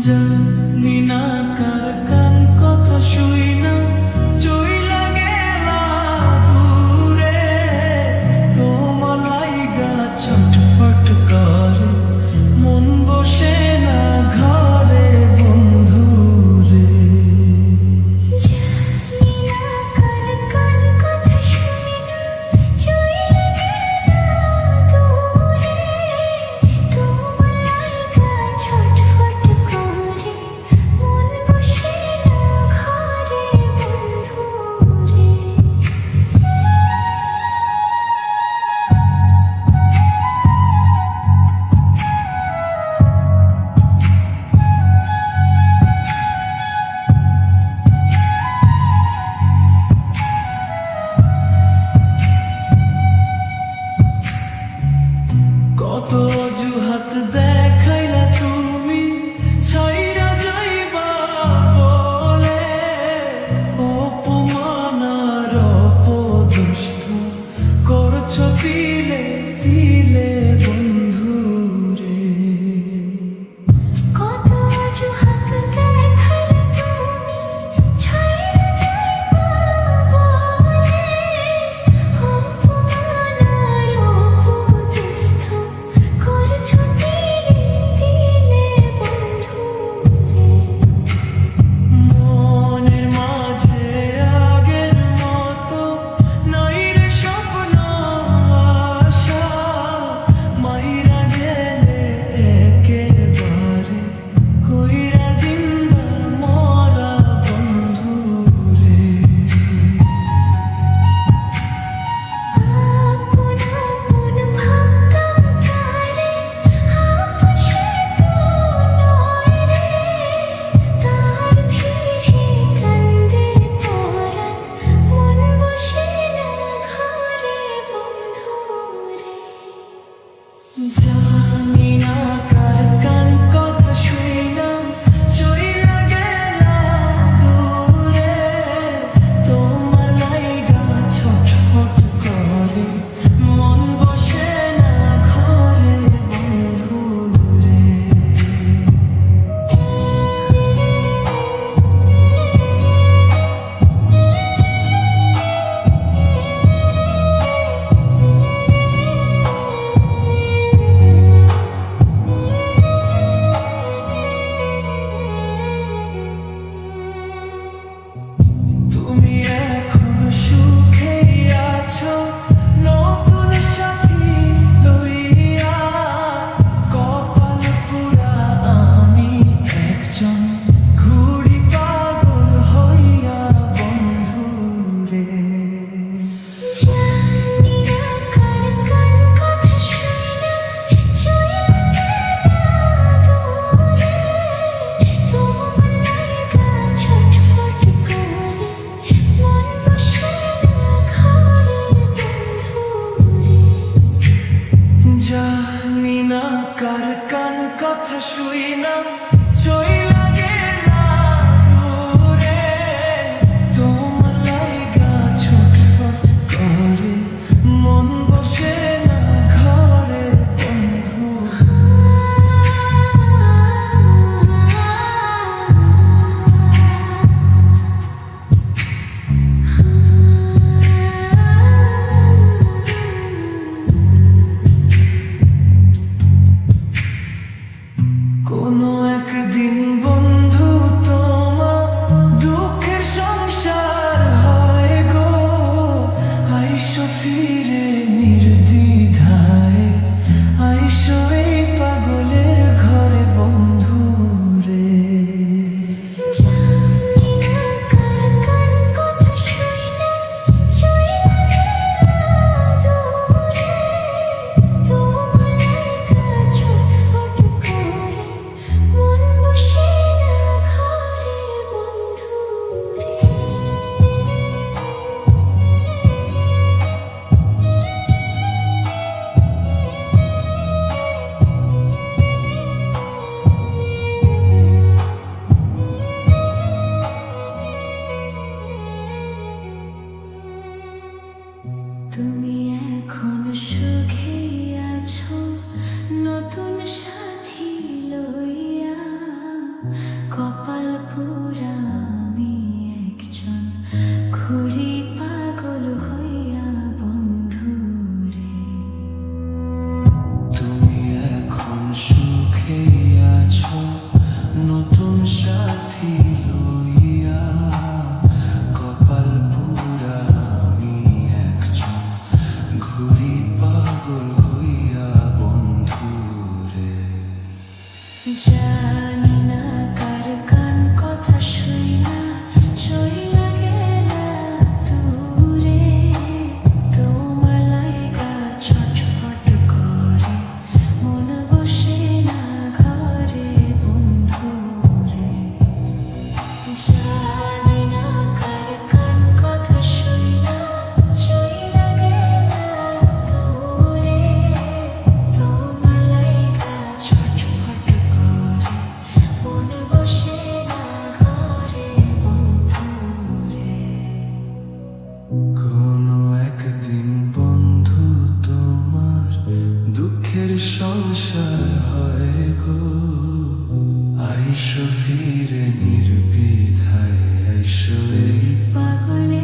জানি না কার কান কথা শুই না চইলা গেলা দূরে তোমার লাইগা ছটফট করে মন বসে না ঘরে বন্ধু রে। জানি না কার কান কথা শুই না চইলা গেলা দূরে তোমার লাইগা ছটফট করে মন বসে না ঘরে বন্ধু রে। কত অজুহাত দেখাইলা তুমি ছাইরা যাইবা বলে অপমান আর অপদস্থ করছো তিলে তিলে বন্ধু রে। কত অজুহাত দেখাইলা তুমি ছাইরা যাইবা বলে অপমান আর অপদস্থ করছো তিলে তিলে বন্ধু রে। মনের মাঝে আগের মতো নাই রে স্বপ্ন আশা মাইরা গেলে একেবারে কইরা জিন্দা মরা বন্ধু রে। আপন আপন ভাবতাম তারে আপন সে তো নয় রে তার ভিড়ে কান্দে পরাণ মন বসে না ঘরে বন্ধু রে। জানি না কার কান কথা শুই না চইলা গেলা দূরে তোমার লাইগা ছটফট করে মন বসে না ঘরে বন্ধু রে। তুমি এখন সুখে আছো নতুন সাথী লইয়া কপাল পুরা আমি একজন ঘুড়ি পাগল হইয়া বন্ধু রে। জানি না কার কান কথা শুই না চইলা গেলা দূরে তোমার লাইগা ছটফট করে মন বসে না ঘরে বন্ধু রে। জানি না কার কান কথা শুই না চইলা গেলা দূরে তোমার লাইগা ছটফট করে মন বসে না ঘরে বন্ধু। কোনো একদিন জানি না কার কান কথা শুই না চইলা গেলা দূরে তোমার লাইগা ছটফট করে মন বসে না ঘরে বন্ধুরে জানি না কার কান কথা শুই না চইলা গেলা দূরে তোমার লাইগা ছটফট করে মন বসে না ঘরে বন্ধুরে কোনো একদিন বন্ধু তোমার দুঃখের সংসার হয় গো আইসো ফিরে নির্বিধায় আইসো এই পাগলে